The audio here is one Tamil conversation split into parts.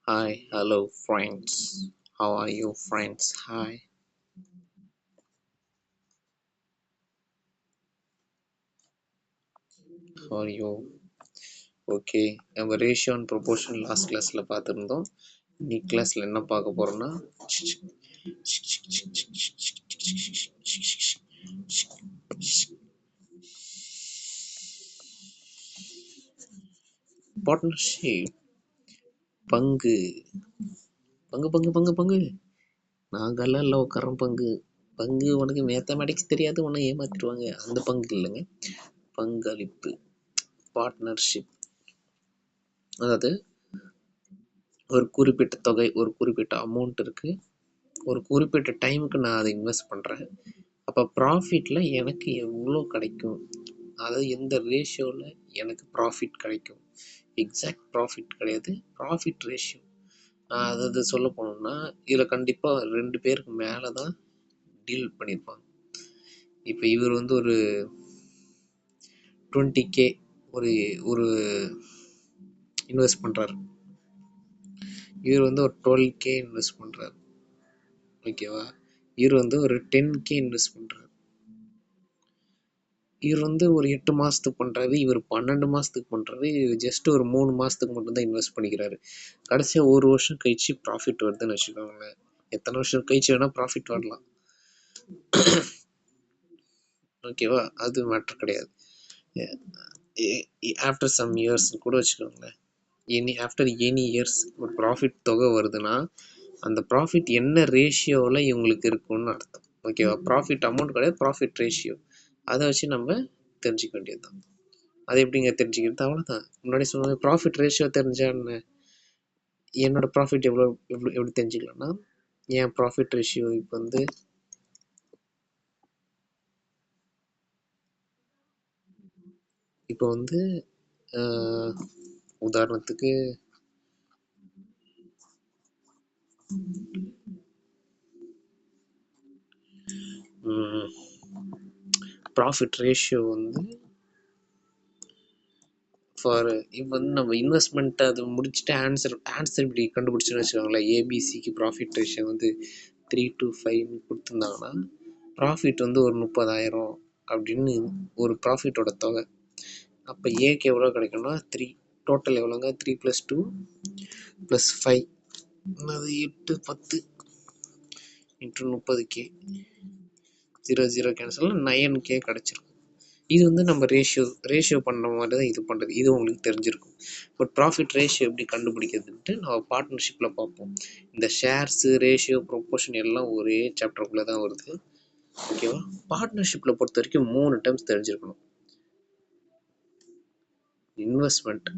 Hi, hello friends. How are you friends? Hi. How are you? Okay. நம்ம ரேஷியோ அண்ட் ப்ரொபோர்ஷன் லாஸ்ட் கிளாஸ்ல பார்த்துருந்தோம். இன்னைக்கு கிளாஸ்ல என்ன பார்க்க போறோம்னா பார்ட்னர்ஷிப். பங்கு பங்கு பங்கு பங்கு பங்கு நாங்கெல்லாம் இல்லை உட்காரோம். பங்கு பங்கு உனக்கு மேத்தமேட்டிக்ஸ் தெரியாது, உன்னை ஏமாத்திடுவாங்க. அந்த பங்கு இல்லைங்க, பங்களிப்பு. பார்ட்னர்ஷிப் அதாவது ஒரு குறிப்பிட்ட தொகை, ஒரு குறிப்பிட்ட அமௌண்ட் இருக்கு, ஒரு குறிப்பிட்ட டைமுக்கு நான் அதை இன்வெஸ்ட் பண்ணுறேன். அப்போ ப்ராஃபிட்டில் எனக்கு எவ்வளோ கிடைக்கும், அதாவது எந்த ரேஷியோவில் எனக்கு ப்ராஃபிட் கிடைக்கும். எக்ஸாக்ட் ப்ராஃபிட் கிடையாது, ப்ராஃபிட் ரேஷியோ. அதாவது சொல்ல போனோம்னா இதில் கண்டிப்பாக 2 பேருக்கு மேலே தான் டீல் பண்ணியிருப்பாங்க. இப்போ இவர் வந்து ஒரு 20K ஒரு ஒரு இன்வெஸ்ட் பண்ணுறாரு, இவர் வந்து ஒரு 12K இன்வெஸ்ட் பண்ணுறாரு. ஓகேவா? இவர் வந்து ஒரு 10K இன்வெஸ்ட் பண்ணுறாரு. இவர் வந்து ஒரு 8 மாதத்துக்கு பண்ணுறாரு, இவர் 12 மாதத்துக்கு பண்ணுறாரு, இவர் ஜஸ்ட் ஒரு 3 மாதத்துக்கு மட்டும்தான் இன்வெஸ்ட் பண்ணிக்கிறாரு. கடைசியாக ஒரு வருஷம் கழிச்சு ப்ராஃபிட் வருதுன்னு வச்சுக்கோங்களேன். எத்தனை வருஷம் கழிச்சு வேணால் ப்ராஃபிட் வரலாம். ஓகேவா? அது மேட்ரு கிடையாது. ஆஃப்டர் சம் இயர்ஸ் கூட வச்சுக்கோங்களேன், ஆஃப்டர் எனி இயர்ஸ் ஒரு ப்ராஃபிட் தொகை வருதுன்னா அந்த ப்ராஃபிட் என்ன ரேஷியோவில் இவங்களுக்கு இருக்குன்னு அர்த்தம். ஓகேவா? ப்ராஃபிட் அமௌண்ட் கிடையாது, ப்ராஃபிட் ரேஷியோ. அதை வச்சு நம்ம தெரிஞ்சுக்க வேண்டியது தான். அது எப்படிங்க தெரிஞ்சுக்கிறது? அவ்வளோதான். முன்னாடி சொன்ன ப்ராஃபிட் ரேஷியோ தெரிஞ்சா என்ன, என்னோட ப்ராஃபிட் எவ்வளோ எப்படி தெரிஞ்சுக்கலாம்னா, என் ப்ராஃபிட் ரேஷியோ இப்போ வந்து உதாரணத்துக்கு ப்ராஃபிட் ரேஷியோ வந்து ஃபார் இப்போ வந்து நம்ம இன்வெஸ்ட்மெண்ட்டை அது முடிச்சுட்டு ஆன்சர் இப்படி கண்டுபிடிச்சுன்னு வச்சுக்கோங்களேன். ஏபிசிக்கு ப்ராஃபிட் ரேஷியோ வந்து 3 to 5 கொடுத்துருந்தாங்கன்னா ப்ராஃபிட் வந்து ஒரு 30,000 அப்படின்னு ஒரு ப்ராஃபிட்டோட தொகை. அப்போ ஏக்கு எவ்வளோ கிடைக்கும்னா 3. டோட்டல் எவ்வளோங்க? 3 + 2 + 5, அது 8, 10 இன்ட்டு 30K. 0 0 கேன்சல் 9K கிடச்சிருக்கும். இது வந்து நம்ம ரேஷியோ பண்ணுற மாதிரி தான் இது பண்ணுறது. இது உங்களுக்கு தெரிஞ்சிருக்கும். பட் ப்ராஃபிட் ரேஷியோ எப்படி கண்டுபிடிக்கிறதுன்ட்டு நம்ம பார்ட்னர்ஷிப்பில் பார்ப்போம். இந்த ஷேர்ஸு, ரேஷியோ, ப்ரொப்போர்ஷன் எல்லாம் ஒரே சாப்டருக்குள்ளே தான் வருது. ஓகேவா? பார்ட்னர்ஷிப்பில் பொறுத்த வரைக்கும் 3 டேர்ம்ஸ் தெரிஞ்சிருக்கணும். இன்வெஸ்ட்மெண்ட்,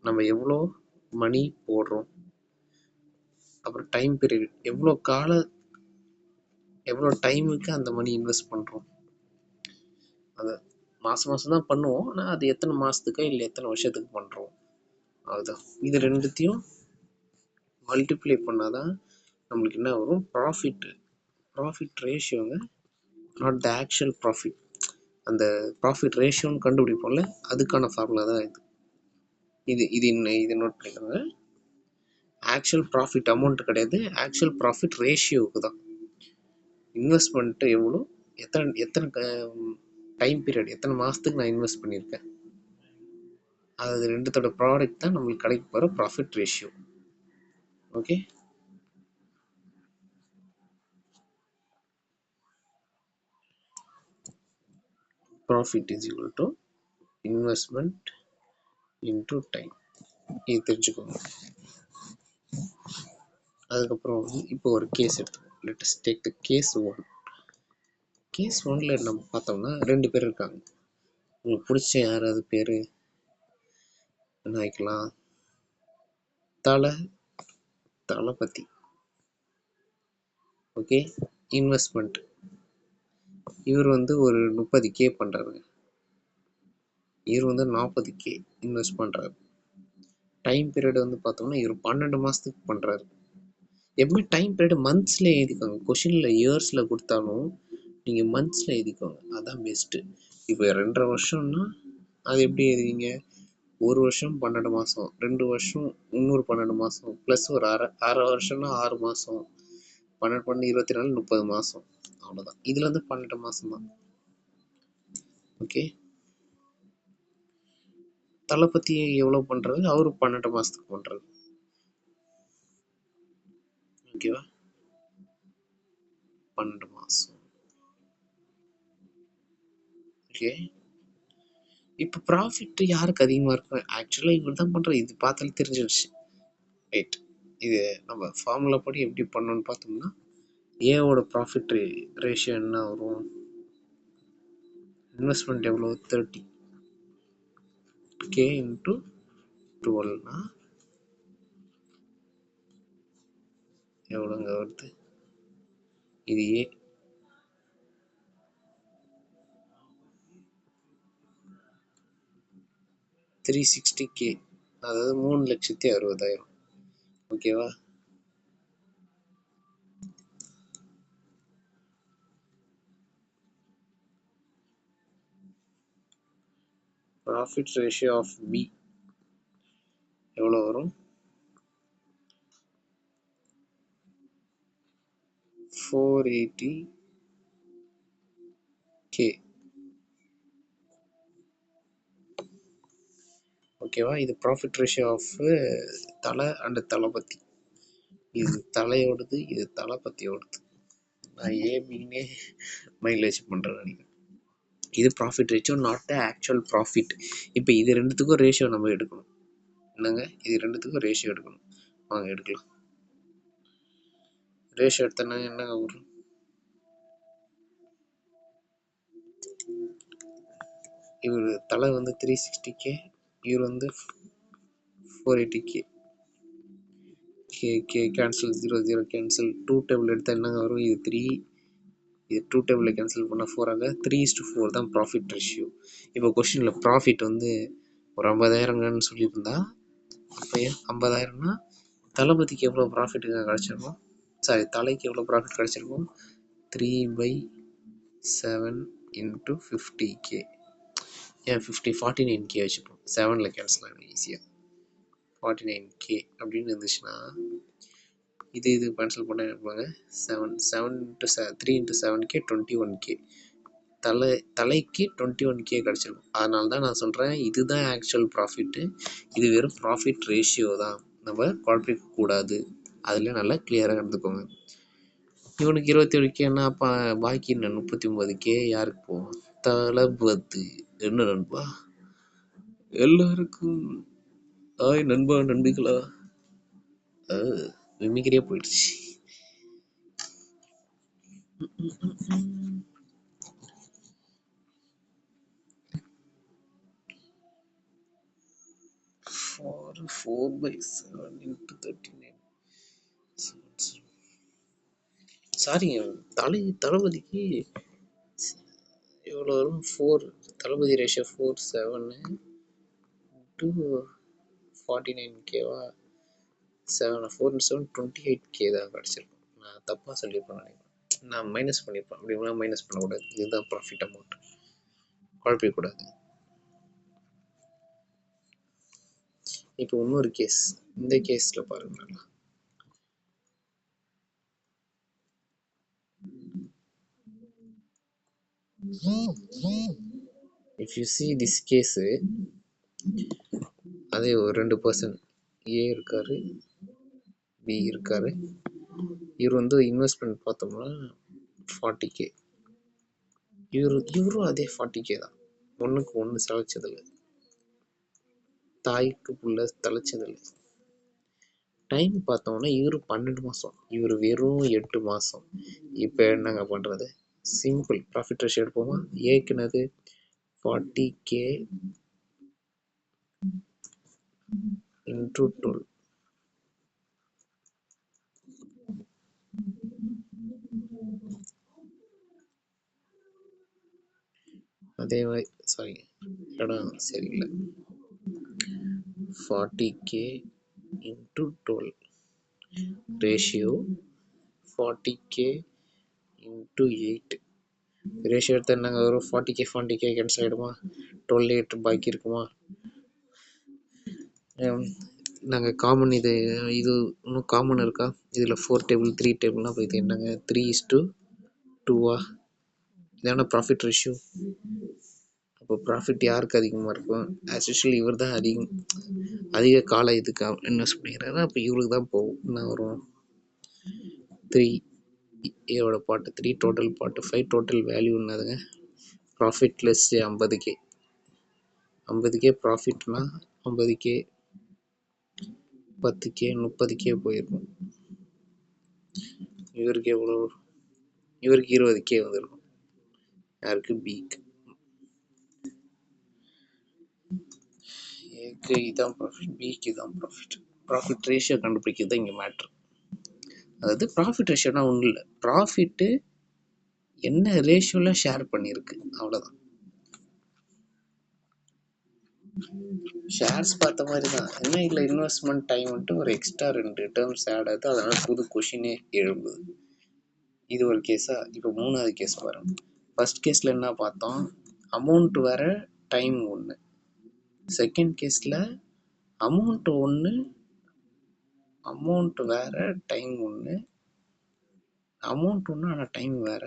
நம்ம எவ்வளோ மணி போடுறோம், அப்புறம் டைம் பீரியட், எவ்வளோ டைமுக்கு அந்த மணி இன்வெஸ்ட் பண்ணுறோம். அதை மாதம் தான் பண்ணுவோம், ஆனால் அது எத்தனை மாதத்துக்கு இல்லை எத்தனை வருஷத்துக்கு பண்ணுறோம், அதுதான். இது ரெண்டுத்தையும் மல்டிப்ளை பண்ணாதான் நம்மளுக்கு என்ன வரும்? ப்ராஃபிட் ரேஷியோங்க, நாட் த ஆக்சுவல் ப்ராஃபிட். அந்த ப்ராஃபிட் ரேஷியோன்னு கண்டுபிடிப்போம்ல, அதுக்கான ஃபார்முலா தான் இது நோட் பண்ணிக்கோங்க. ஆக்சுவல் ப்ராஃபிட் அமௌண்ட் கிடையாது, ஆக்சுவல் ப்ராஃபிட் ரேஷியோவுக்கு தான். இன்வெஸ்ட்மெண்ட்டு எவ்வளோ, எத்தனை டைம் பீரியட், எத்தனை மாதத்துக்கு நான் இன்வெஸ்ட் பண்ணியிருக்கேன், அது ரெண்டுத்தோட ப்ராடக்ட் தான் நம்மளுக்கு கிடைக்க போகிற profit ratio. Okay, profit is equal to investment into time. இது தெரிஞ்சுக்கோங்க. அதுக்கப்புறம் இப்போ ஒரு கேஸ் எடுத்துக்கோங்க. Let us take the case 1. Case 1ல நம்ம பார்த்தோம்னா 2 பேர் இருக்காங்க. உங்களுக்கு பிடிச்ச யாராவது பேர் என்ன வைக்கலாம்? தளபதி. ஓகே, இன்வெஸ்ட்மெண்ட் இவர் வந்து ஒரு 30K பண்ணுறாருங்க, இவர் வந்து 40K இன்வெஸ்ட் பண்ணுறாரு. டைம் பீரியட் வந்து பார்த்தோம்னா இவர் 12 மாதத்துக்கு பண்ணுறாரு. எப்பவுமே டைம் பீரியட் மந்த்ஸில் எழுதிக்கோங்க. கொஷினில் இயர்ஸில் கொடுத்தாலும் நீங்கள் மந்த்ஸில் எழுதிக்கோங்க, அதுதான் பெஸ்ட்டு. இப்போ 2.5 வருஷம்னா அது எப்படி எழுதுவீங்க? ஒரு வருஷம் 12 மாதம், 2 வருஷம் இன்னொரு 12 மாதம், ப்ளஸ் ஒரு அரை அரை வருஷம்னா 6 மாதம், 12 12 24 30 மாதம். அவ்வளோதான். இதுல இருந்து 12 மாதம் தான். ஓகே. தளபதி எவ்வளோ பண்றாரு? அவரு 12 மாசத்துக்கு பண்றாரு. ஓகேவா? 12 மாசம். ஓகே. இப்போ ப்ராஃபிட் யாருக்கு அதிகமா இருக்கும்? ஆக்சுவலா இவர் தான் பண்றாரு. இது பார்த்தாலே தெரிஞ்சிருச்சு. ரைட். இது நம்ம ஃபார்முலா படி எப்படி பண்ணணும்னு பார்த்தோம்னா, ஏவோட ப்ராஃபிட் ரேஷியோ என்ன வரும்? இன்வெஸ்ட்மெண்ட் எவ்வளோ? 30K இன்ட்டு 12னா எவ்வளோங்க வருது? இது ஏ 360K, அதாவது 3,60,000. ஓகேவா? ப்ராஃபிட் ரேஷியோ ஆஃப் பி எவ்வளோ வரும்? 480K. ஓகேவா? இது ப்ராஃபிட் ரேஷியோ ஆஃப் தலை அண்ட் தளபதி. இது தலையோடது, இது தளபதியோடது. நான் ஏபின்னே மைலேஜ் பண்ணுறேன் நினைக்கிறேன். இது profit ratio, not actual profit. இப்போ இது ரெண்டுத்துக்கும் ரேஷியோ நம்ம எடுக்கணும். என்னங்க? இது ரெண்டுத்துக்கும் ரேஷியோ எடுக்கணும். வாங்க எடுக்கலாம். ரேஷியோ எடுத்தோன்னா என்னங்க வரும்? இவர் தலை வந்து 360K, இவர் வந்து 480K. Cancel, 0 0 cancel. 2 டேபிள் எடுத்தால் என்னங்க வரும்? இது 3, இது 2 டேபிளில் கேன்சல் பண்ணால் 4 ஆக 3:4 தான் ப்ராஃபிட் ரேஷியோ. இப்போ கொஷினில் ப்ராஃபிட் வந்து ஒரு 50,000ங்கன்னு சொல்லியிருந்தா, அப்போ 50,000னா தளபதிக்கு எவ்வளோ ப்ராஃபிட்டுங்க கிடச்சிருக்கும்? சாரி, தலைக்கு எவ்வளோ ப்ராஃபிட் கிடச்சிருக்கும்? 3/7 இன்ட்டு 50K. ஏன் 49K வச்சுப்போம். 7ல் கேன்சல் ஆகும் ஈஸியாக. 49K அப்படின்னு இருந்துச்சுன்னா, இது கேன்சல் பண்ண இருப்பாங்க. 7 இன்ட்டு 3 இன்ட்டு 7K 21K. தலைக்கு 21K கிடச்சிருக்கும். அதனால தான் நான் சொல்கிறேன், இதுதான் ஆக்சுவல் ப்ராஃபிட்டு. இது வெறும் ப்ராஃபிட் ரேஷியோ தான், நம்ம குழப்பிக்க கூடாது. அதில் நல்லா கிளியராக எடுத்துக்கோங்க. இவனுக்கு 27Kன்னா அப்போ பாக்கி என்ன 39K யாருக்கு போகும்? தளபதி. என்ன நண்பா? எல்லாருக்கும் ஆய் நண்பா, நண்பிகளா? மிமிக்கிறியே போயிடுச்சு. For 4/7 into 39. சாரிங்க, தளபதிக்கு எவ்வளோ வரும்? 4, தளபதி ரேஷியோ 4/7 to 49Kவா? 4 into 7 28K தான் கிடச்சிருக்கும். நான் தப்பாக சொல்லியிருப்பேன் நினைக்கிறேன். நான் மைனஸ் பண்ணியிருப்பேன். அப்படின்னா மைனஸ் பண்ணக்கூடாது. இதுதான் ப்ராஃபிட் அமௌண்ட், குழப்பிக்கூடாது. இப்போ இன்னொரு கேஸ், இந்த கேஸில் பாருங்க. If you see this case, அதே ஒரு 2 பர்சன் ஏ இருக்காரு, பி இருக்காரு. இவர் வந்து இன்வெஸ்ட்மெண்ட் பார்த்தோம்னா 40K. இவரும் அதே 40K தான். ஒன்றுக்கு ஒன்று செலச்சதில்லை, தாய்க்கு புள்ள தலைச்சதில்லை. டைம் பார்த்தோம்னா இவர் 12 மாதம், இவர் வெறும் 8 மாதம். இப்போ என்னங்க பண்ணுறது? சிம்பிள் ப்ராஃபிட் ரேஷியோ எடுப்போமா? ஏக்குனது 40K இன்ட்டு 12. அதே மாதிரி சாரி, இடம் சரியில்லை. 40K into 12 ratio 40K into 8. Ratio எடுத்தால் என்னங்க வரும்? 40K cancel ஆகிடுமா? 12 8 பாக்கி இருக்குமா? நாங்கள் காமன் இது இன்னும் காமன் இருக்கா? இதில் 4 டேபிள் 3 டேபிள்னா இப்போ இது என்னங்க 3:2 இதான ப்ராஃபிட் ரேஷியோ. அப்போ ப்ராஃபிட் யாருக்கு அதிகமாக இருக்கும்? ஆஸ் யூஷுவல் இவர் தான் அதிக கால இதுக்கு இன்வெஸ்ட் பண்ணிக்கிறாரு. அப்போ இவருக்கு தான் போகும். என்ன வரும்? 3 ஏவோட part 3, total part 5, total value என்னதுங்க? Profit less 50K. 50K ப்ராஃபிட்னா 50K 10K 30K போயிருக்கும். இவருக்கு எவ்வளோ? இவருக்கு 20K வந்துருக்கும். யாருக்கு? பிக்கு. ஏக்கு இதான் ப்ராஃபிட், பிக்கு இதான் ப்ராஃபிட். ப்ராஃபிட் ரேஷியோ கண்டுபிடிக்கிறது தான் இங்கே மேட்ரு. அதாவது ப்ராஃபிட் ரேஷியோனா ஒன்றும் இல்லை, ப்ராஃபிட்டு என்ன ரேஷியோவில் ஷேர் பண்ணியிருக்கு அவ்வளோதான். ஷேர்ஸ் பார்த்த மாதிரி தான். என்ன இல்லை, இன்வெஸ்ட்மெண்ட் டைம் வந்துட்டு ஒரு எக்ஸ்ட்ரா 2 டேர்ம்ஸ் ஆட் ஆகுது. அதனால் புது கொஷினே எழும்புது. இது ஒரு கேஸா? இப்போ 3வது கேஸ் பாருங்க. ஃபர்ஸ்ட் கேஸில் என்ன பார்த்தோம்? அமௌண்ட் வேற, டைம் ஒன்று. செகண்ட் கேஸில் அமௌண்ட் ஒன்று, அமௌண்ட் வேற, டைம் ஒன்று. அமௌண்ட் ஒன்று ஆனால் டைம் வேற.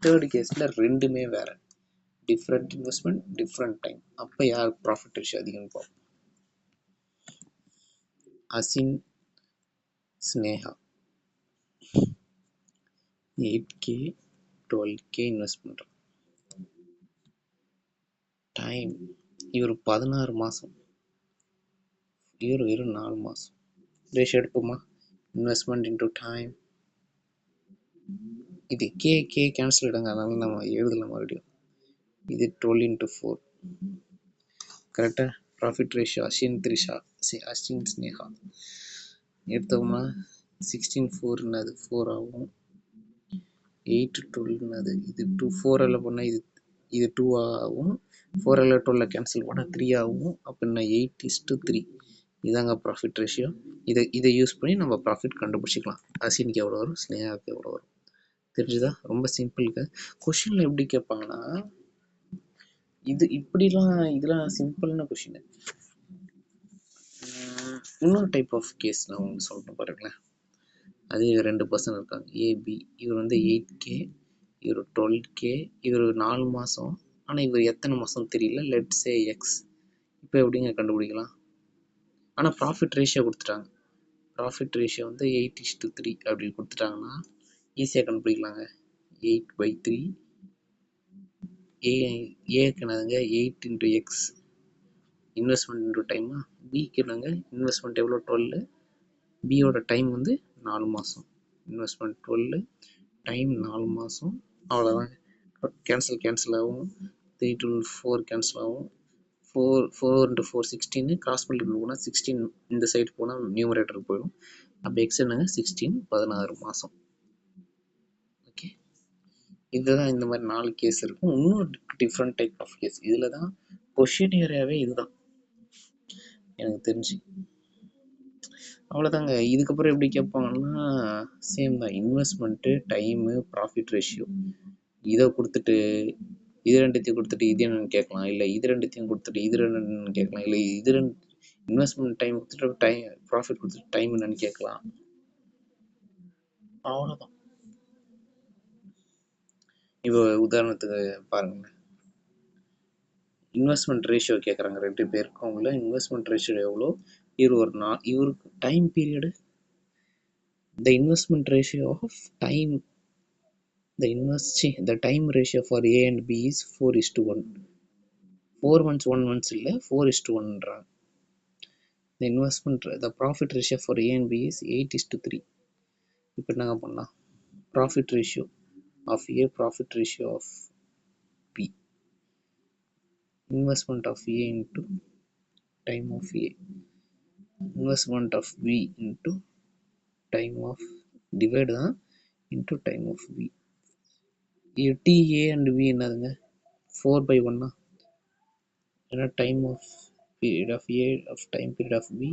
தேர்ட் கேஸில் ரெண்டுமே வேற. Different investment, different time. அப்போ யார் ப்ராஃபிட் ரேஷியோ அதிகம்னு பார்ப்போம். Asin, Sneha 8K 12K invest பண்ணுறோம். டைம் இவர் 16 மாதம், இவர் வெறும் 4 மாதம். ரேஷியோ எடுப்போமா? Investment into time. இது கே கேன்சல் எடுங்க, அதனால நம்ம எழுதலாம் மறுபடியும். இது 12x4. கரெக்டாக? ப்ராஃபிட் ரேஷியோ அஸ்வின் த்ரிஷா, அஸ்வின் ஸ்னேகா எடுத்தோம்னா 16:4 4 ஆகும். 8:12 இது 2 4 பண்ணால் இது 2 ஆகும். 4 12 கேன்சல் பண்ணால் 3 ஆகும். அப்போ என்ன? 8:3. இதாங்க ப்ராஃபிட் ரேஷியோ. இதை யூஸ் பண்ணி நம்ம ப்ராஃபிட் கண்டுபிடிச்சிக்கலாம். அஸ்வினுக்கு எவ்வளோ வரும், ஸ்னேகாவுக்கு எவ்வளோ வரும். தெரிஞ்சுதா? ரொம்ப சிம்பிளுக்கு. கொஷினில் எப்படி கேட்பாங்கன்னா, இதெல்லாம் சிம்பிளான கொஷின். இன்னொரு டைப் ஆஃப் கேஸ் நான் உங்களுக்கு சொல்லிட்டு பாருங்களேன். அது 2 பர்சன் இருக்காங்க, ஏபி. இவர் 8K, இவர் 12K, இவர் 4 மாதம். ஆனால் இவர் எத்தனை மாதம் தெரியல. Let's say X. இப்போ எப்படிங்க கண்டுபிடிக்கலாம்? ஆனால் ப்ராஃபிட் ரேஷியோ கொடுத்துட்டாங்க. ப்ராஃபிட் ரேஷியோ 8:3 அப்படி கொடுத்துட்டாங்கன்னா ஈஸியாக கண்டுபிடிக்கலாங்க. 8/3. ஏக்கு என்னதுங்க? 8 × x இன்வெஸ்ட்மெண்ட் இன்டூ டைமா. பிக்கு என்னங்க? இன்வெஸ்ட்மெண்ட் எவ்வளோ? 12. பியோட டைம் 4 மாதம். இன்வெஸ்ட்மெண்ட் 12, டைம் 4 மாதம். அவ்வளோதான். கேன்சல் ஆகும். 3 to 4 கேன்சல் ஆகும். 4 × 4 16. கிராஸ் மல்டிபிள் போனால் 16 இந்த சைடு போனால் நியூமரேட்டருக்கு போயிடும். அப்போ எக்ஸ் என்னங்க? 16 16 மாதம். ஓகே, இதுதான். இந்த மாதிரி 4 கேஸ் இருக்கும். இன்னும் டிஃப்ரெண்ட் டைப் ஆஃப் கேஸ். இதில் தான் கொஷின் ஏரியாவே இதுதான் எனக்கு தெரிஞ்சு. அவ்வளோதாங்க. இதுக்கப்புறம் எப்படி கேட்பாங்கன்னா சேம் தான். இன்வெஸ்ட்மெண்ட்டு, டைமு, ப்ராஃபிட் ரேஷியோ இதை கொடுத்துட்டு இது ரெண்டுத்தையும் கொடுத்துட்டு இது என்னன்னு கேட்கலாம். இல்லை இது ரெண்டுத்தையும் கொடுத்துட்டு இது என்னன்னு கேட்கலாம். இல்லை இது இன்வெஸ்ட்மெண்ட் டைம் கொடுத்துட்டு டைம், ப்ராஃபிட் கொடுத்துட்டு டைம் என்னன்னு கேட்கலாம். அவ்வளோதான். இப்போ உதாரணத்துக்கு பாருங்க, இன்வெஸ்ட்மெண்ட் ரேஷியோ கேட்குறாங்க 2 பேருக்கும். அவங்கள இன்வெஸ்ட்மெண்ட் ரேஷியோ எவ்வளோ? இவருக்கு time period. The investment ratio of time, the time ratio for A and B is 4:1. 4 months 1 months இல்லை, 4:1ன்றாங்க. the profit ratio for A and B is 8:3. இப்போ என்னங்க பண்ணலாம்? Profit ratio of A, profit ratio of B, investment of A into time of A, investment of B into time of divide தான் into time of B. TA and B என்னதுங்க? 4/1. ஏன்னா time of period of A of time period of B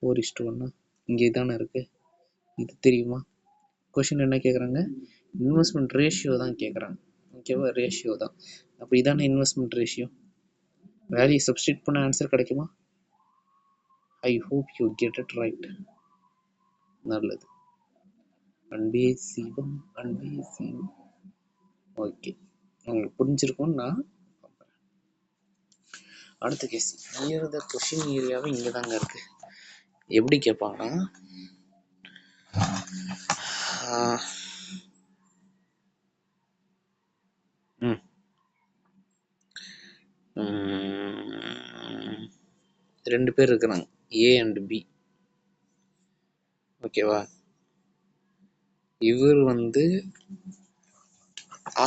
4:1. இங்கே தானே இருக்குது. இது தெரியுமா? கொஷின் என்ன கேட்குறாங்க? இன்வெஸ்ட்மெண்ட் ரேஷியோ தான் கேட்குறாங்க. ஓகேவா? ரேஷியோ தான். அப்போ இதான இன்வெஸ்ட்மெண்ட் ரேஷியோ. வேல்யூ சப்ஸ்டிட் பண்ண ஆன்சர் கிடைக்குமா? ஐ hope you get it right. நல்லது. அன்பே சிவம் அன்பே சிவம். ஓகே, உங்களுக்கு புரிஞ்சிருக்கும்னு நான் நம்புறேன். அடுத்த கேஸ். இயர் த கொஷின் ஏரியாவே இங்கே தாங்க இருக்கு. எப்படி கேட்பாங்கன்னா, ரெண்டு பேர் இருக்கிறாங்க, ஏ அண்ட் பி. ஓகேவா? இவர் வந்து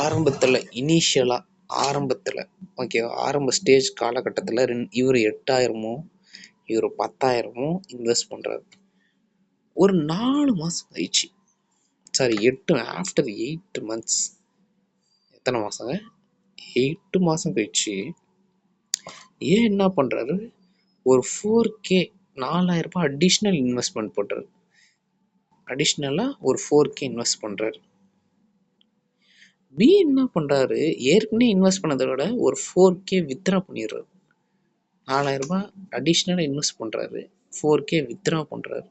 ஆரம்பத்தில் இனிஷியலாக ஆரம்பத்தில் ஓகேவா, ஆரம்ப ஸ்டேஜ் காலகட்டத்தில் இவர் 8000மோ இவர் 10,000மோ இன்வெஸ்ட் பண்ணுறாரு. ஒரு 4 மாதம் கழிச்சு, சாரி 8 ஆஃப்டர் 8 months, எத்தனை மாதங்க, 8 மாதம் கழிச்சு ஏன் என்ன பண்ணுறாரு, ஒரு 4K 4,000 ரூபாய் அடிஷ்னல் இன்வெஸ்ட்மெண்ட் பண்ணுறாரு. அடிஷ்னலாக ஒரு 4K இன்வெஸ்ட் பண்ணுறாரு. பி என்ன பண்ணுறாரு, ஏற்கனவே இன்வெஸ்ட் பண்ணதை விட ஒரு 4K வித்ரா பண்ணிடுறாரு. 4,000 ரூபாய் அடிஷ்னலாக இன்வெஸ்ட் பண்ணுறாரு, 4K வித்ரா பண்ணுறாரு.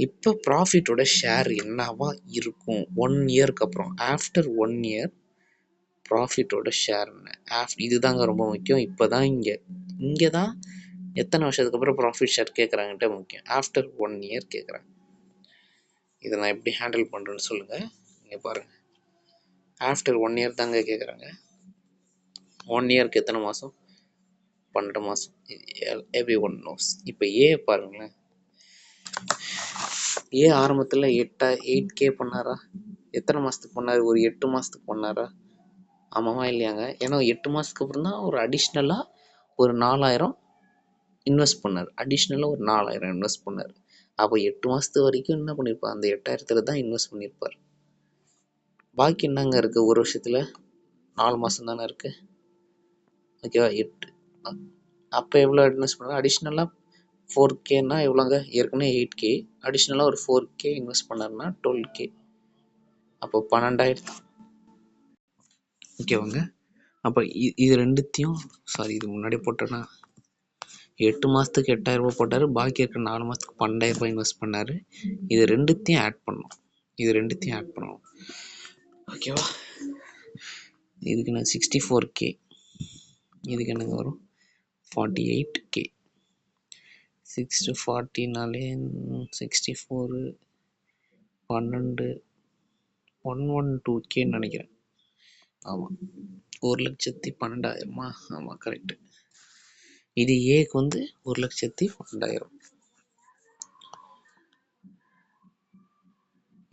இப்போ ப்ராஃபிட்டோட ஷேர் என்னவா இருக்கும் 1 இயருக்கு அப்புறம்? ஆஃப்டர் 1 இயர் ப்ராஃபிட்டோட ஷேர் என்ன? இதுதாங்க ரொம்ப முக்கியம். இப்போ தான் இங்கே தான் எத்தனை வருஷத்துக்கு அப்புறம் ப்ராஃபிட் ஷேர் கேட்குறாங்கன்ட்டு முக்கியம். ஆஃப்டர் 1 இயர் கேட்குறாங்க. இதை நான் எப்படி ஹேண்டில் பண்ணுறேன்னு சொல்லுங்கள். இங்கே பாருங்கள், ஆஃப்டர் 1 இயர் தாங்க கேட்குறாங்க. 1 இயருக்கு எத்தனை மாதம்? 12 மாதம். Every one knows. இப்போ ஏ பாருங்களேன், ஏ ஆரம்பத்தில் 8K பண்ணாரா? எத்தனை மாதத்துக்கு பண்ணார்? ஒரு 8 மாதத்துக்கு பண்ணாரா? ஆமாவா இல்லையாங்க? ஏன்னா 8 மாதத்துக்கு அப்புறம் தான் ஒரு அடிஷ்னலாக ஒரு 4,000 இன்வெஸ்ட் பண்ணார். அடிஷ்னலாக ஒரு 4,000 இன்வெஸ்ட் பண்ணார். அப்போ 8 மாதத்து வரைக்கும் என்ன பண்ணியிருப்பார்? அந்த 8,000 தான் இன்வெஸ்ட் பண்ணியிருப்பார். பாக்கி என்னங்க இருக்குது? ஒரு வருஷத்தில் 4 மாதம் தானே இருக்குது. ஓகேவா? 8 அப்போ எவ்வளோ இன்வெஸ்ட் பண்ணார்? அடிஷ்னலாக 4Kனா எவ்வளோங்க? ஏற்கனவே 8K அடிஷ்னலாக ஒரு 4K இன்வெஸ்ட் பண்ணார்னா 12K. அப்போ 12,000. ஓகேவாங்க? அப்போ இது ரெண்டுத்தையும், சாரி இது முன்னாடி போட்டேன்னா, 8 மாதத்துக்கு 8,000 ரூபாய் போட்டார், பாக்கி இருக்கிற 4 மாதத்துக்கு 12,000 ரூபாய் இன்வெஸ்ட் பண்ணார். இது ரெண்டுத்தையும் ஆட் பண்ணணும். ஓகேவா? இதுக்கு நான் 64K, இதுக்கு எனக்கு வரும் 48K. 6 to 40நாலே 64 12 112Kன்னு நினைக்கிறேன். ஆமாம், 1,12,000. ஆமாம், கரெக்டு. இது ஏக்கு வந்து 1,12,000.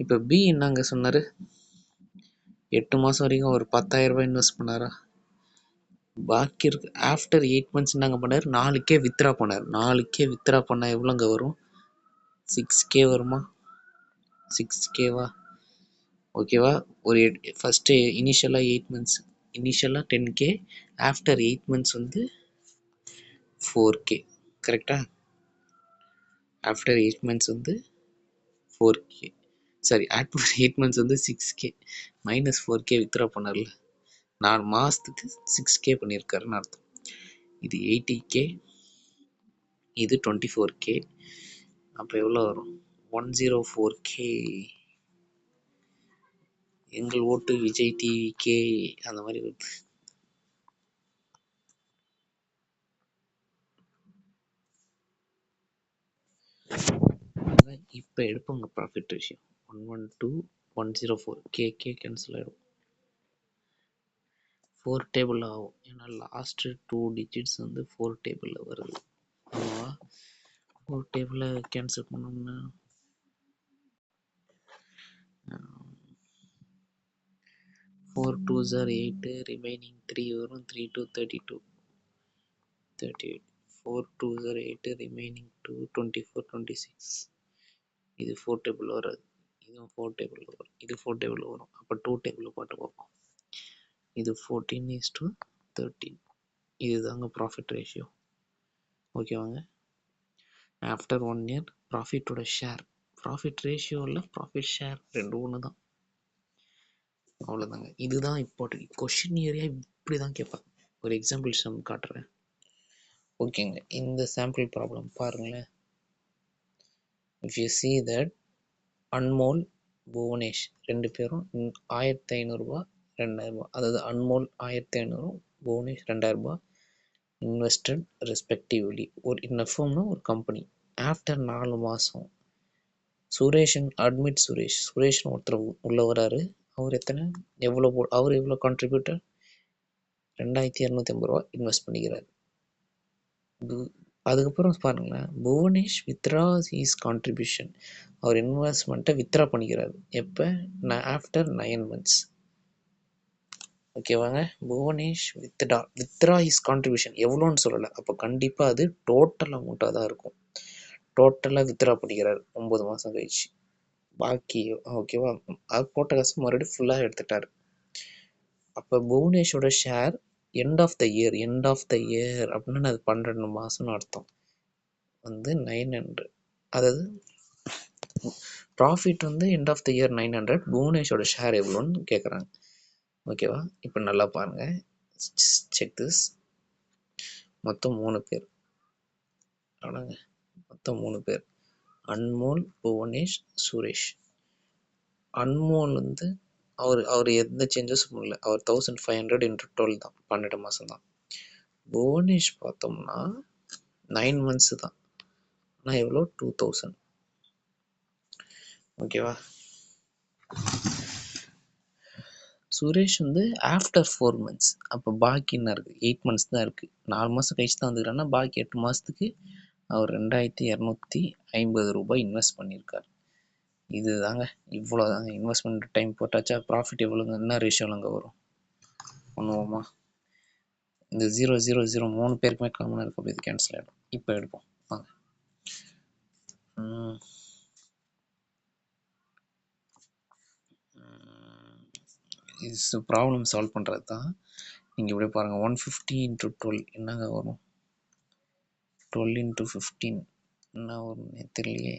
இப்போ பி என்னங்க சொன்னார்? 8 மாதம் வரைக்கும் ஒரு 10,000 ரூபாய் இன்வெஸ்ட் பண்ணாரா? பாக்கி இருக்கு. ஆஃப்டர் 8 months என்னங்க பண்ணார்? 4K வித்ரா பண்ணார். 4K வித்ரா பண்ணால் எவ்வளோங்க வரும்? 6K வருமா? 6Kவா? ஓகேவா? ஒரு ஃபஸ்ட்டு இனிஷியலாக 8 months, இனிஷியலாக 10K, ஆஃப்டர் 8 months வந்து 4K. கரெக்டா? ஆஃப்டர் 8 months வந்து 4K. சாரி, ஆஃப்டர் 8 months வந்து 6K மைனஸ் 4K வித்ரா பண்ணார்ல, 4 மாதத்துக்கு 6K பண்ணியிருக்காருன்னு அர்த்தம். இது 80K, இது 24K. அப்போ எவ்வளோ வரும்? 104K. எங்கள் ஓட்டு விஜய் டிவிக்கே அந்த மாதிரி வருது. இப்போ எடுப்போங்க ப்ராஃபிட் ரேஷியோ 112 104. கே கேன்சல் ஆகிடும். 4 டேபிள் ஆகும். ஏன்னா லாஸ்ட்டு 2 digits வந்து 4 டேபிளில் வருது. ஆமாவா? 4 டேபிளில் கேன்சல் பண்ணோம்னா 4 2s are 8, ரிமைனிங் 3 வரும். 3 2 32 38. 4 2s are 8, ரிமைனிங் 2 24 26. இது 4 டேபிள் வராது, இதுவும் 4 டேபிள் வரும், இது 4 டேபிள் வரும். அப்போ 2 டேபிள் போட்டு பார்ப்போம். இது 14:13. இதுதாங்க ப்ராஃபிட் ரேஷியோ. ஓகேவாங்க? ஆஃப்டர் 1 இயர் ப்ராஃபிட்டோட ஷேர், ப்ராஃபிட் ரேஷியோ இல்லை ப்ராஃபிட் ஷேர் ரெண்டு ஒன்று தான். அவ்வளோதாங்க. இதுதான் இம்பார்ட்டன்ட். கொஷின் ஏரியா இப்படி தான் கேட்பாங்க. ஒரு எக்ஸாம்பிள் சம் காட்டுறேன். ஓகேங்க. இந்த சாம்பிள் ப்ராப்ளம் பாருங்களேன். If you see that Anmol, Bhuvanesh 2 பேரும் 1500 ரூபா 2000 ரூபா, அதாவது அன்மோல் 1500, புவனேஷ் 2000 ரூபா இன்வெஸ்டட் ரெஸ்பெக்டிவ்லி ஒரு இன் அ ஃபர்ம்னா ஒரு கம்பெனி. ஆஃப்டர் 4 மாதம் சுரேஷ்னு ஒருத்தர் உள்ள வராரு. அவர் எவ்வளோ கான்ட்ரிபியூட்டர் 2250 ரூபா இன்வெஸ்ட் பண்ணிக்கிறார். அதுக்கப்புறம் பாருங்களேன், புவனேஷ் வித்ராஸ் ஹீஸ் கான்ட்ரிபியூஷன், அவர் இன்வெஸ்ட்மெண்ட்டை வித்ரா பண்ணிக்கிறாரு. எப்போ? After 9 months. ஓகேவாங்க. புவனேஷ் வித்ரா ஹிஸ் கான்ட்ரிபியூஷன் எவ்வளோன்னு சொல்லலை. அப்போ கண்டிப்பாக அது டோட்டல் அமௌண்ட்டாக தான் இருக்கும். டோட்டலாக வித்ரா பண்ணிக்கிறாரு 9 மாதம் கழிச்சு. பாக்கி ஓகேவா, அது போட்ட காசு மறுபடியும் ஃபுல்லாக எடுத்துட்டார். அப்போ புவனேஷோட share end of the year அப்படின்னா அது 12 மாதம்னு அர்த்தம். 900, அதாவது profit end of the year 900, புவனேஷோட ஷேர் எவ்வளோன்னு கேட்குறாங்க. ஓகேவா, இப்போ நல்லா பாருங்க, செக் திஸ். மொத்தம் 3 பேர் ஆனாங்க, மொத்தம் 3 பேர், அன்மோல், புவனேஷ், சுரேஷ். அன்மோல் அவர் எந்த சேஞ்சஸும் பண்ணல. அவர் 1500 into 12 தான், 12 மாதம் தான். புவனேஷ் பார்த்தோம்னா 9 months தான், ஆனால் எவ்வளோ 2000. ஓகேவா. சுரேஷ் ஆஃப்டர் 4 months, அப்போ பாக்கி என்ன இருக்குது? 8 months தான் இருக்குது. 4 மாதம் கழிச்சு தான் வந்துக்கிறான்னா பாக்கி 8 மாதத்துக்கு அவர் 2250 ரூபாய் இன்வெஸ்ட் பண்ணியிருக்கார். இதுதாங்க, இவ்வளோதாங்க. இன்வெஸ்ட்மெண்ட் டைம் போட்டாச்சா? ப்ராஃபிட் எவ்வளோங்க, என்ன ரேஷியோலங்க வரும் பண்ணுவோமா? இந்த 0 0 0 3 பேருக்குமே காமனாக இருக்க, அப்போ இது கேன்சல் ஆகிடும். இப்போ எடுப்போம் வாங்க. இது ப்ராப்ளம் சால்வ் பண்ணுறது தான். நீங்கள் இப்படியே பாருங்கள், 150 into 12 என்னங்க வரும்? 12 into 15 என்ன வரும் தெரியலையே.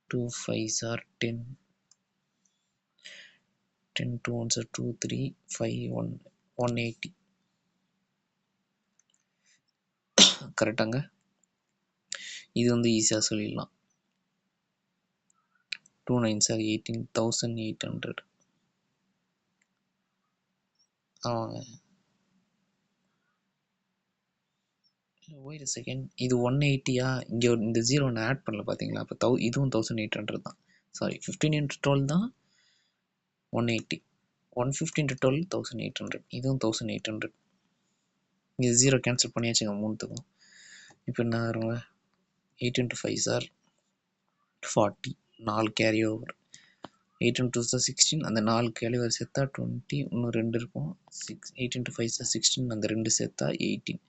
2 5s are 10, 10 2 1s are 2 3 5 1 180. கரெக்டாங்க. இது ஈஸியாக சொல்லிடலாம். 2 9s are 18,800. ஆமாங்க. வெயிட் செகண்ட், இது 180யா? இங்கே இந்த 0 நான் ஆட் பண்ணல பார்த்தீங்களா? அப்போ இதுவும் 1800 தான். சாரி, 15 into 12 தான் 180. 150 into 12 1800, இதுவும் 1800. இது 0 கேன்சல் பண்ணியாச்சுங்க மூணுத்துக்கும். இப்போ என்ன வருங்க? 8 into 5s are 40, 4 carry over. 8 into 2s are 16, அந்த 4 கேரி ஓவர் சேர்த்தா 20, இன்னும் 2 இருக்கும். 8 into 5s are 16, அந்த 2 சேர்த்தா 18.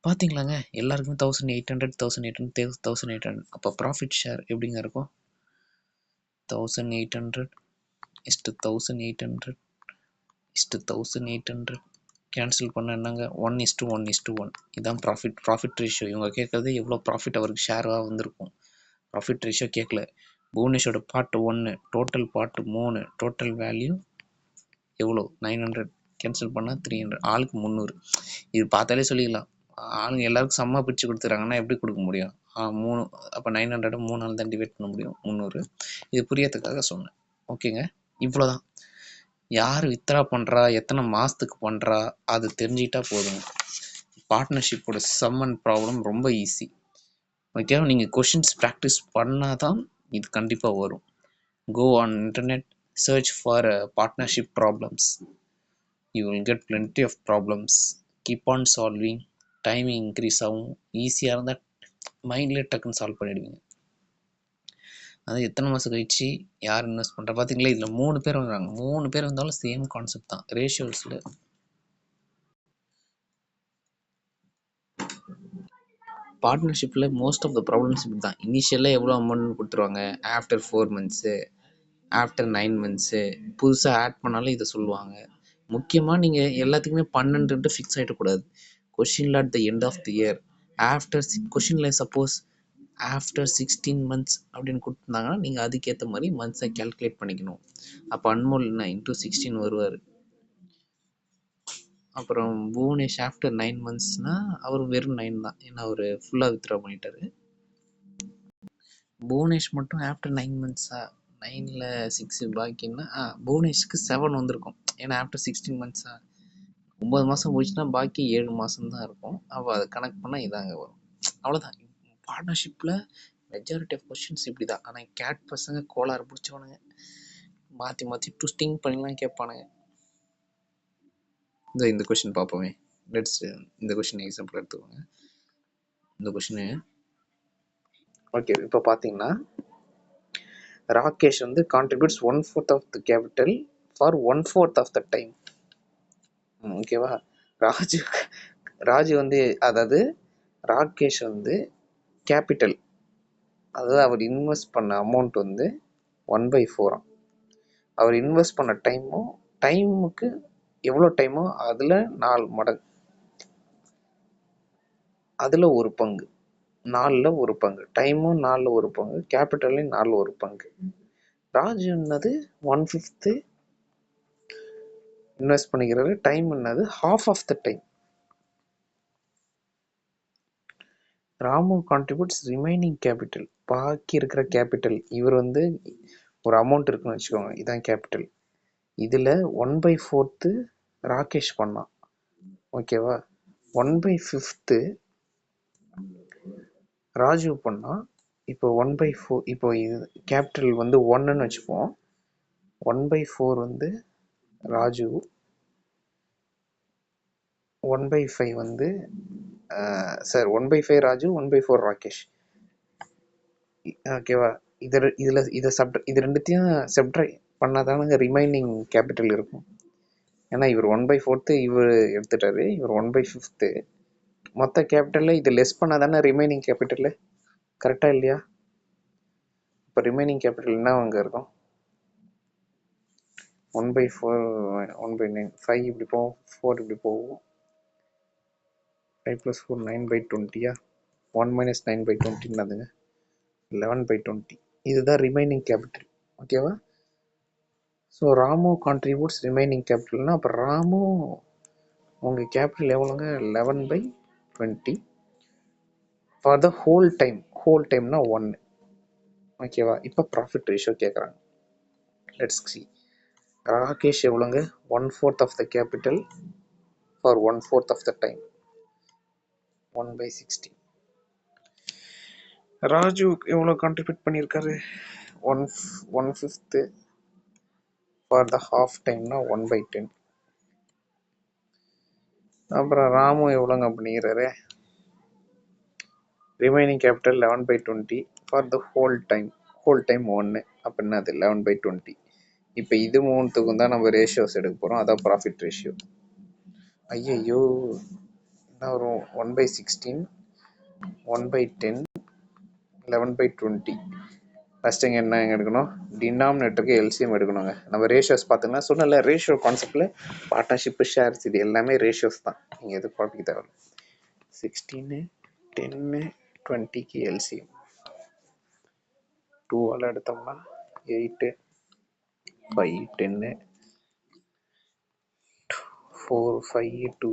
பார்த்தீங்களாங்க, எல்லாருக்குமே 1800 1800 1800. அப்போ ப்ராஃபிட் ஷேர் எப்படிங்க இருக்கும்? 1800 is to 1800 is to 1800 cancel பண்ண என்னங்க? 1:1:1. இதுதான் ப்ராஃபிட் ரேஷியோ. இவங்க கேட்குறது எவ்வளோ ப்ராஃபிட் அவருக்கு ஷேராக வந்திருக்கும். ப்ராஃபிட் ரேஷியோ கேட்கல. புவனேஷோட part 1, total part 3, total value எவ்வளோ? 900 கேன்சல் பண்ணால் 300, ஆளுக்கு 300. இது பார்த்தாலே சொல்லிக்கலாம். ஆளுங்க எல்லாருக்கும் சம்மா பிரித்து கொடுத்துறாங்கன்னா எப்படி கொடுக்க முடியும்? 3, அப்போ 900 3 தான் டிவைட் பண்ண முடியும், 300. இது புரியறதுக்காக சொன்னேன். ஓகேங்க, இவ்வளோதான். யார் வித்ரா பண்ணுறா, எத்தனை மாதத்துக்கு பண்ணுறா, அது தெரிஞ்சுக்கிட்டா போதுங்க. பார்ட்னர்ஷிப்போட சம் அண்ட் ப்ராப்ளம் ரொம்ப ஈஸி. ஓகேவா. நீங்கள் கொஷின்ஸ் ப்ராக்டிஸ் பண்ணால் தான் இது கண்டிப்பாக வரும். Go on internet, search for partnership problems. You will get plenty of problems. Keep on solving. Timing increase ஆகும். ஈஸியாக இருந்தால் மைண்ட்லேயே டக்குன்னு சால்வ் பண்ணிடுவீங்க. அது எத்தனை மாதம் கழிச்சு யார் இன்வெஸ்ட் பண்ணுறா பார்த்தீங்களா? இதில் 3 பேர் வந்தாங்க. 3 பேர் வந்தாலும் சேம் கான்செப்ட் தான். ரேஷியோஸில் பார்ட்னர்ஷிப்பில் மோஸ்ட் ஆஃப் த ப்ராப்ளம்ஸ் இப்படி தான். இனிஷியலாக எவ்வளோ அமௌண்ட் கொடுத்துருவாங்க, ஆஃப்டர் 4 months, ஆஃப்டர் 9 months, புதுசாக ஆட் பண்ணாலும் இதை சொல்லுவாங்க. முக்கியமாக நீங்கள் எல்லாத்துக்குமே 12 ஃபிக்ஸ் ஆகிடக்கூடாது. கொஷினில் at the end of the year, after கொஷினில் சப்போஸ் ஆஃப்டர் 16 months அப்படின்னு கொடுத்துருந்தாங்கன்னா நீங்கள் அதுக்கேற்ற மாதிரி மந்த்ஸை கேல்குலேட் பண்ணிக்கணும். அப்போ அன்மோல் என்ன இன்ட்டு 16 வருவார். அப்புறம் புவனேஷ் ஆஃப்டர் 9 மந்த்ஸ்னா அவர் வெறும் 9 தான், ஏன்னா அவர் ஃபுல்லாக வித்ட்ரா பண்ணிட்டாரு. புவனேஷ் மட்டும் ஆஃப்டர் 9 மந்த்ஸா, 9ல் 6 பாக்கின்னா புவனேஷ்க்கு 7 வந்திருக்கும், ஏன்னா ஆஃப்டர் 16 மந்த்ஸா 9 மாதம் போயிடுச்சுன்னா பாக்கி 7 மாதம் தான் இருக்கும். அப்போ அதை கனெக்ட் பண்ணால் இதாங்க வரும். அவ்வளோதான். பார்ட்னர்ஷிப்பில் மெஜாரிட்டி ஆஃப் கொஸ்டின்ஸ் இப்படி தான். ஆனால் கேட் பசங்க கோளாறு பிடிச்சவனுங்க, மாற்றி மாற்றி ட்விஸ்டிங் பண்ணிலாம் கேட்பானுங்க. இந்த கொஷின் பார்ப்போமே. லெட்ஸ் இந்த கொஷின் எக்ஸாம்பிள் எடுத்துக்கோங்க. இந்த கொஷினு ஓகே. இப்போ பார்த்தீங்கன்னா ராகேஷ் வந்து contributes 1/4 of the capital for 1/4 of the time. ஓகேவா. ராஜு வந்து, அதாவது ராகேஷ் வந்து கேபிட்டல், அதாவது அவர் இன்வெஸ்ட் பண்ண அமௌண்ட் வந்து 1/4. அவர் இன்வெஸ்ட் பண்ண டைமுக்கு எவ்வளோ டைமோ அதில் 4 மடங்கு, அதில் ஒரு பங்கு, 4ல் ஒரு பங்கு, டைமும் 4ல் ஒரு பங்கு, கேபிட்டல்லையும் 4ல் ஒரு பங்கு. ராஜு என்னது 1/5 இன்வெஸ்ட் பண்ணிக்கிறாரு. டைம் என்னது half of the time. Ramu contributes remaining capital, பாக்கி இருக்கிற கேபிட்டல். இவர் வந்து ஒரு அமௌண்ட் இருக்குன்னு வச்சுக்கோங்க, இதான் கேபிட்டல். இதில் 1/4 ராகேஷ் பண்ணான். ஓகேவா. 1/5 ராஜு பண்ணால். இப்போ 1/4, இப்போ இது கேபிட்டல் வந்து 1ன்னு வச்சுப்போம். 1/4 வந்து ராஜு, 1/5 வந்து சார் 1/5 ராஜு, 1/4 ராகேஷ். ஓகேவா. இது ரெண்டுத்தையும் சப்ட்ரை பண்ணாதானுங்க ரிமைனிங் கேபிட்டல் இருக்கும். ஏன்னா இவர் 1/4 இவர் எடுத்துட்டாரு, இவர் 1/5. மொத்த கேபிட்டலில் இது லெஸ் பண்ணாதானே ரிமைனிங் கேபிட்டல். கரெக்டாக இல்லையா? இப்போ ரிமைனிங் கேபிட்டல் என்ன அங்கே இருக்கும்? 1/4, 1/9, 5 இப்படி போகும், 4 இப்படி போகும். 5 + 4 9/20. 1 - 9/20 என்னதுங்க? 11/20. இதுதான் ரிமைனிங் கேபிட்டல். ஓகேவா. ஸோ ராமு கான்ட்ரிபியூட்ஸ் ரிமைனிங் கேபிட்டல்னா, அப்போ ராமு உங்கள் கேபிட்டல் எவ்வளோங்க? 11/20 for the whole time. Whole டைம்னா 1. ஓகேவா. இப்போ ப்ராஃபிட் ரேஷியோ கேட்குறாங்க. Let's see. ராகேஷ் எவ்வளோங்க? 1/4 of the capital for 1/4 of the time, 1/16. Raju எவ்வளோ கான்ட்ரிபியூட் பண்ணியிருக்காரு? 1/5 ஃபார் த ஹாஃப் டைம்னா 1/10. அப்புறம் ராமு எவ்வளோங்க பண்ணிக்கிறாரு? Remaining capital 11/20 for the whole time. Whole time 1. அப்படின்னா அது 11/20. இப்போ இது மூணுத்துக்கும் தான் நம்ம ரேஷியோஸ் எடுக்க போகிறோம். அதான் ப்ராஃபிட் ரேஷியோ. ஐயோ, என்ன வரும்? 1/16, 1/10, 11/20. ஃபஸ்ட்டு இங்கே என்ன எடுக்கணும்? டினாமினேட்டருக்கு எல்சிஎம் எடுக்கணுங்க. நம்ம ரேஷியோஸ் பார்த்தோம்னா சொன்னல, ரேஷியோ கான்செப்டில் பார்ட்னர்ஷிப்பு, ஷேர்ஸ் இது எல்லாமே ரேஷியோஸ் தான். நீங்கள் எது குழப்பிக்க தேவை. 16, 10, 20க்கு எல்சிஎம் 2ஆல் எடுத்தோம்னா 8, 5, 10, 4, 5, 2,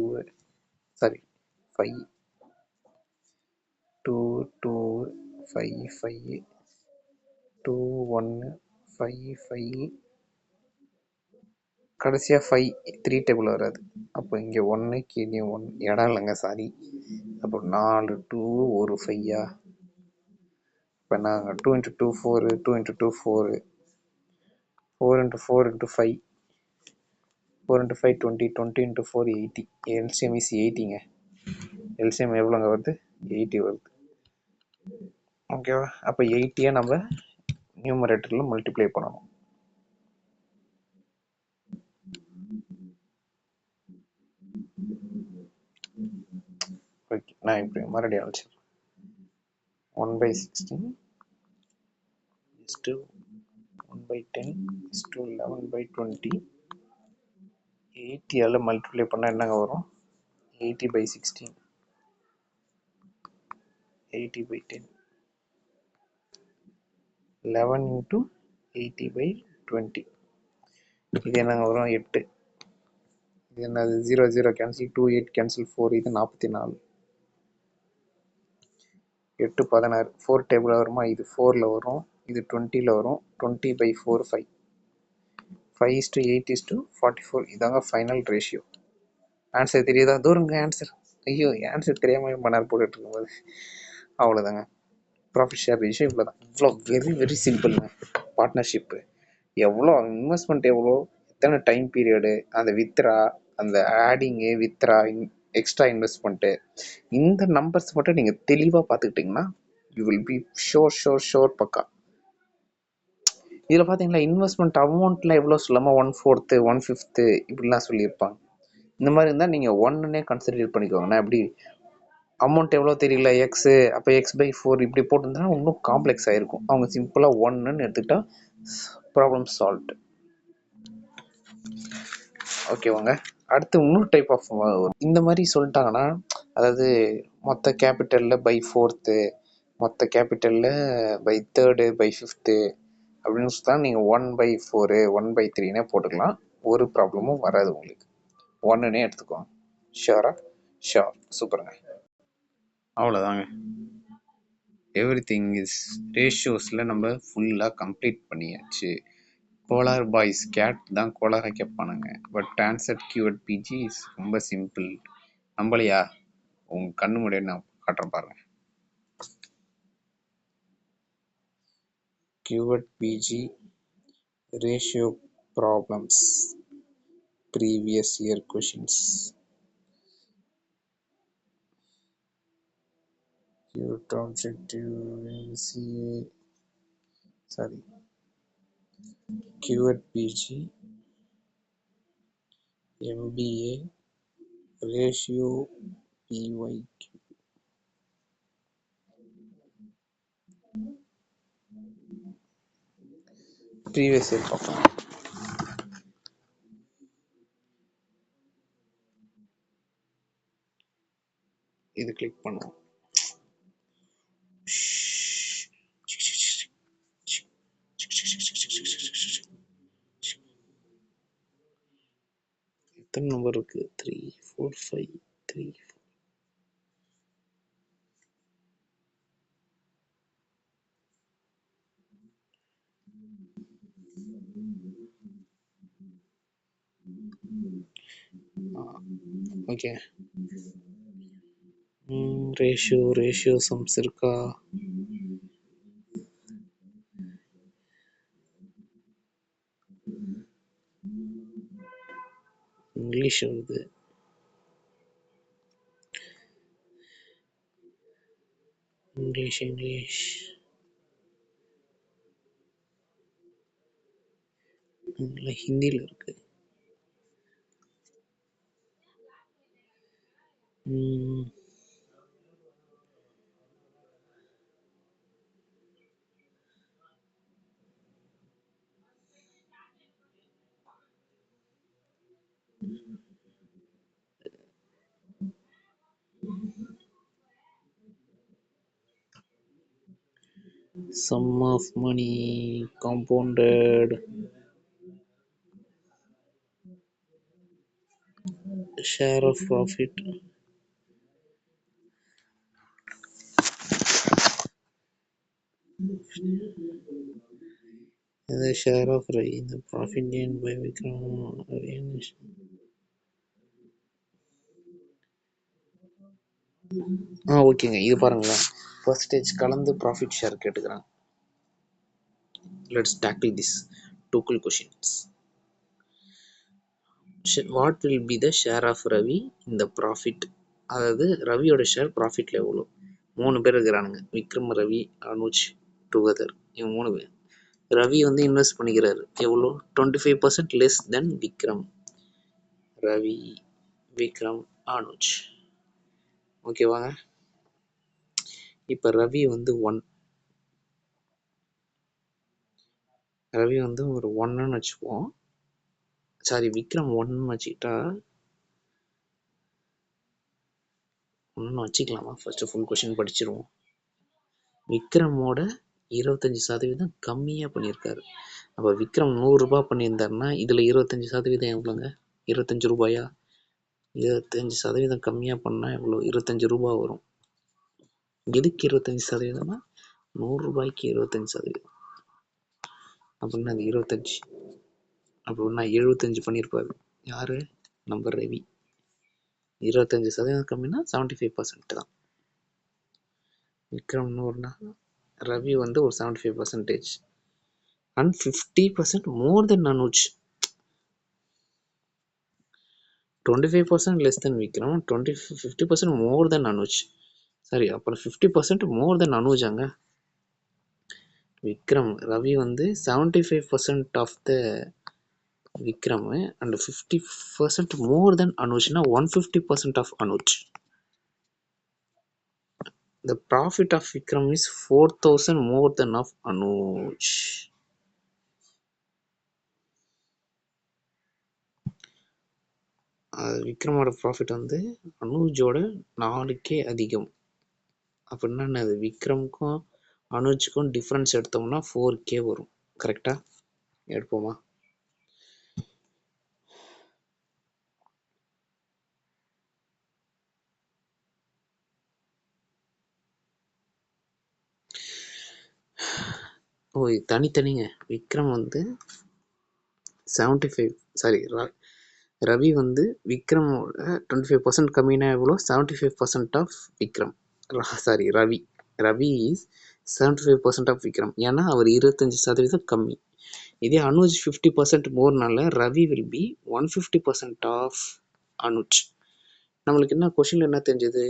சாரி 5, 2, 2, 5, 5, 2, 1, 5, 5, கடைசியாக 5 3 டேபிள் வராது. அப்போ இங்கே 1 கீழே 1 இடம் இல்லைங்க, சாரி. அப்போ 4 2 ஒரு 5. இப்போ நாங்கள் 2 × 2 4, 2 × 2 4, 4 × 4 × 5, 4 × 5 20, 20 × 4 80. LCM is 80ங்க. எல்சிஎம் எவ்வளோங்க வருது? 80 வருது. ஓகேவா. அப்போ 80 நம்ம நியூமரேட்டரில் மல்டிப்ளை பண்ணணும். ஓகே, நான் இப்படி மறுபடியும் அழைச்சிடுறேன். 1/16 is to 1/10 is to 11/20. 80ஆல் மல்டிப்ளை பண்ணால் என்னங்க வரும்? 80/16, 80/10, 11 × 80/20. இது என்னங்க வரும்? 8. இது என்னது 0 0 கேன்சல், 2 8 கேன்சல், 4 இது 44, 8 16, 4 டேபிள் வருமா, இது 4ல் வரும், இது 20ல் வரும், 20/4 5, 5:8:44, இதாங்க ஃபைனல் ரேஷியோ. ஆன்சர் தெரியுதா? தூருங்க ஆன்சர். ஐயோ ஆன்சர் தெரியாமல் மணி போட்டுட்டு இருக்கும்போது அவ்வளோதாங்க. ப்ராஃபிட் ஷேர் ரேஷியோ இவ்வளோ தான். இவ்வளோ வெரி வெரி சிம்பிளுங்க. பார்ட்னர்ஷிப்பு எவ்வளோ, இன்வெஸ்ட்மெண்ட் எவ்வளோ, எத்தனை டைம் பீரியடு, அந்த வித்ரா, அந்த ஆடிங்கு, வித்ரா, எக்ஸ்ட்ரா இன்வெஸ்ட்மெண்ட்டு, இந்த நம்பர்ஸ் மட்டும் நீங்கள் தெளிவாக பார்த்துக்கிட்டிங்கன்னா யூ வில் பி ஷோர் பக்கா. இதில் பார்த்தீங்களா இன்வெஸ்ட்மெண்ட் அமௌண்ட்லாம் எவ்வளோ சொல்லாமல் 1/4 1/5 இப்படிலாம் சொல்லியிருப்பாங்க. இந்த மாதிரி இருந்தால் நீங்கள் ஒன்றுனே கன்சிடர் பண்ணிக்கோங்கண்ணா. எப்படி அமௌண்ட் எவ்வளோ தெரியல எக்ஸு, அப்போ x/4 இப்படி போட்டிருந்தா இன்னும் காம்ப்ளெக்ஸ் ஆகிருக்கும். அவங்க சிம்பிளாக ஒன்றுன்னு எடுத்துக்கிட்டா ப்ராப்ளம் சால்வ்டு. ஓகேவாங்க. அடுத்து இன்னொரு டைப் ஆஃப் இந்த மாதிரி சொல்லிட்டாங்கன்னா, அதாவது மொத்த கேபிட்டலில் பை 4, மொத்த கேபிட்டலில் பை 3, பை 5 அப்படின்னு சொன்னால் நீங்கள் 1/4 1/3னே போட்டுக்கலாம். ஒரு ப்ராப்ளமும் வராது உங்களுக்கு. ஒன்றுனே எடுத்துக்கோங்க. ஷியோரா? ஷியோர். சூப்பருங்க. அவ்வளோதாங்க. எவ்ரிதிங் இஸ் ரேஷியோஸில் நம்ம ஃபுல்லாக கம்ப்ளீட் பண்ணியாச்சு. கோலார் பாய்ஸ் கேட் தான் கோலாரை கேட்பானுங்க. But answer QAT PG is ரொம்ப சிம்பிள். நம்பலையா? உங்கள் கண்ணு முன்னாடி நான் காட்டுறேன் பாருங்க. QAT PG ratio problems previous year questions. objective MCA sorry QAT PG MBA ratio PYQ. Previous year பார்ப்போம். இது கிளிக் பண்ணுவோம். எத்தனை நம்பர் இருக்கு? 3 4 5 3 ஓகே. ரேஷியோ சம்ஸ் இருக்கா? இங்கிலீஷ் வருது. இங்கிலீஷ் ஹிந்தியில் இருக்கு. Sum of money compounded share of profit. The share of the profit gained by Vikram. ஓகேங்க. இது பாருங்களேன், பர்சன்டேஜ் கலந்து ப்ராஃபிட் ஷேர் கேட்டுக்கிறாங்க. லெட்ஸ் டேக்கிள் திஸ் டூக்கிள் questions. What will be the share of Ravi இந்த ப்ராஃபிட்? அதாவது ரவியோட ஷேர் ப்ராஃபிட்ல எவ்வளோ? 3 பேர் இருக்கிறானுங்க, விக்ரம், ரவி, அனுஜ் டுகெதர். இவங்க 3 பேர். ரவி வந்து இன்வெஸ்ட் பண்ணிக்கிறாரு எவ்வளோ? 25% லெஸ் தென் விக்ரம். ரவி, விக்ரம், அனுஜ். ஓகேவாங்க. இப்போ ரவி வந்து ஒரு 1ன்னு வச்சுக்குவோம். சாரி, விக்ரம் 1ன்னு வச்சுக்கிட்டா 1ன்னு வச்சுக்கலாமா? ஃபர்ஸ்ட் ஃபுல் கொஷின் படிச்சிருவோம். விக்ரமோட 25% கம்மியாக பண்ணியிருக்காரு. அப்போ விக்ரம் 100 ரூபாய் பண்ணியிருந்தாருன்னா இதில் 25% எவ்வளோங்க? 25 ரூபாயா? 25% கம்மியாக பண்ணால் எவ்வளோ? 25 ரூபா வரும். எதுக்கு 25%னா 100 ரூபாய்க்கு 25%. அப்படின்னா அது 25 அப்படின்னா 75 பண்ணியிருப்பாரு. யார்? நம்ம ரவி. 25% கம்மினா 75% தான். விக்ரம் நூறுனா ரவி வந்து ஒரு 75% and 50% more then Anuj. 25% less than Vikram, 50% more தென் அனுஜ். சரி, அப்புறம் 50% மோர் தென் அனுஜ். அங்க விக்ரம் ரவி வந்து 75% of the Vikram and 50% more than அனுஜ்னா 150% of Anuj. The profit of Vikram is 4,000 more than of Anuj. விக்ரமோட ப்ராஃபிட் வந்து அனுஜோட 4K அதிகம். அப்படின்னா என்னது? விக்ரமுக்கும் அனுஜுக்கும் டிஃப்ரென்ஸ் எடுத்தோம்னா 4K வரும். கரெக்டா? எடுப்போமா? ஓ, தனித்தனிங்க. விக்ரம் வந்து 75, சாரி ரவி வந்து விக்ரமோட 25% கம்மினா எவ்வளோ? 75% of Vikram. Sorry Ravi. Ravi is 75% of Vikram. ஏன்னா அவர் 25% கம்மி. இதே அனுஜ் 50% மோர்னால Ravi will be 150% of Anuj. நம்மளுக்கு என்ன கொஷினில் என்ன தெரிஞ்சது?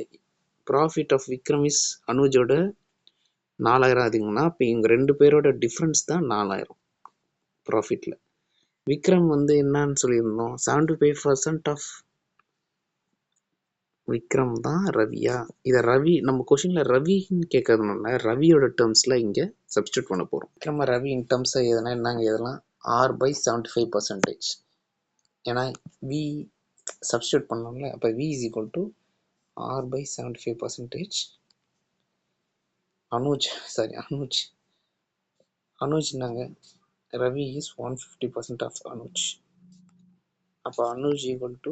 ப்ராஃபிட் ஆஃப் விக்ரம் இஸ் அனுஜோட 4000 அதிகம்னா இப்போ இவங்க 2 பேரோட டிஃப்ரென்ஸ் தான் 4000 ப்ராஃபிட்டில். விக்ரம் வந்து என்னன்னு சொல்லியிருந்தோம்? 75% ஆஃப் விக்ரம் தான் ரவியா? இதை ரவி நம்ம கொஷினில் ரவின்னு கேட்கறதுனால ரவியோட டேர்ம்ஸில் இங்கே சப்ஸ்டியூட் பண்ண போகிறோம். விக்ரம ரவி இன் டேர்ம்ஸை எதனா என்னங்க எதெல்லாம் R/75%. ஏன்னா வி சப்ஸ்டியூட் பண்ணோம்ல, அப்போ V is equal to R/75%. Anuj நாங்க ரவி இஸ் 150% ஆஃப் அனுஜ். அப்போ Anuj equal to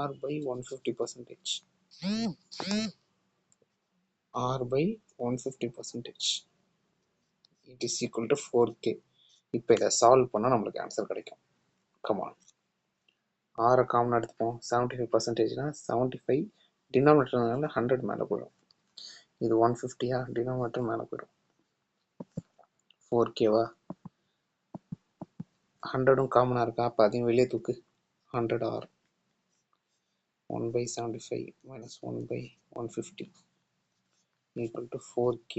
R/150%. R/150%. It is equal to 4K. இப்போ இதை சால்வ் பண்ணால் நம்மளுக்கு ஆன்சர் கிடைக்கும். கமான், ஆரை காமன் எடுத்துப்போம். 75%னா 75 டினாமினேட்டர்னால 100 மேலே போயிடும். இது 150யா? டினாமினேட்டர் மேலே போயிடும். 4Kவா? 100ம் காமனாக இருக்கா? அப்போ அதையும் வெளியே தூக்கு. 100R 1/75 minus 1/150 equal to 4K.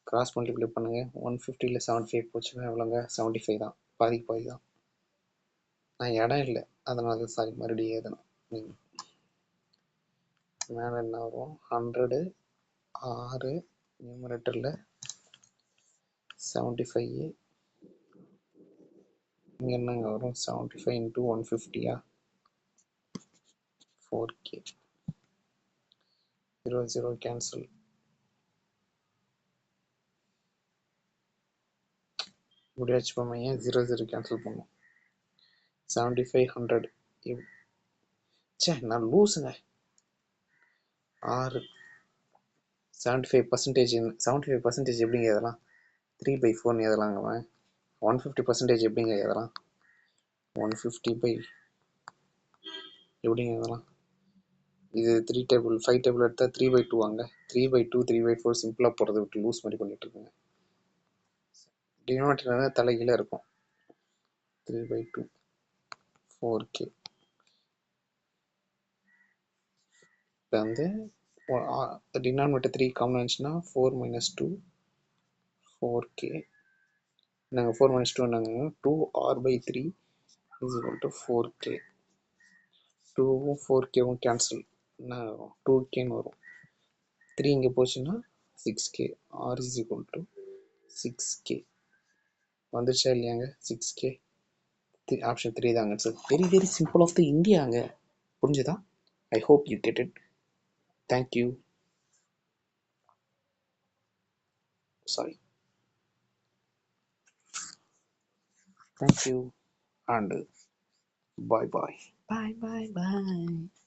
Cross multiply பண்ணுங்க. 150ல் 75 போச்சுன்னா எவ்வளோங்க? 75 தான். பாதிக்கு பாதி தான். நான் இடம் இல்லை, அதனால சாரி மறுபடியும் ஏதணும். மேலே என்ன வரும்? 100 6 நியூமரேட்டரில் 75. இங்கே என்னங்க வரும்? 75 into 150யா? 4K. 0 0 கேன்சல். இப்படி வச்சுப்போம். ஏன் 0 0 கேன்சல் பண்ணும்? 75 100. சே, நான் லூஸுங்க. 6 75% எப்படிங்க எதெல்லாம்? 3/4 எதலாங்க? 150% எப்படிங்க எதெல்லாம்? 150 எப்படிங்க எதெல்லாம்? இது 3 டேபிள் 5 டேபிள் எடுத்தால் 3/2 வாங்க. 3/2 3/4 சிம்பிளாக போடுறத விட்டு லூஸ் மாதிரி பண்ணிட்டு இருக்குங்க. டினாமினேட்டர் தலைகீழ இருக்கும். 3/2 4K. இப்போ வந்து டினாமினேட்டர் 3 காமன் இருந்துச்சுன்னா 4 - 2 4K. நாங்கள் 4 - 2 என்னங்க? 2R/3 is equal to 4K. 2வும் 4Kவும் கேன்சல். என்ன வரும்? 2Kன்னு வரும். 3 இங்கே போச்சுன்னா 6K. R is equal to 6K. வந்துச்சா இல்லையாங்க? 6K. ஆப்ஷன் 3 தாங்க. Sir very very simple of the இந்தியாங்க. புரிஞ்சுதா? I hope you get it. Thank you. Sorry. Thank you. And bye bye. Bye bye bye.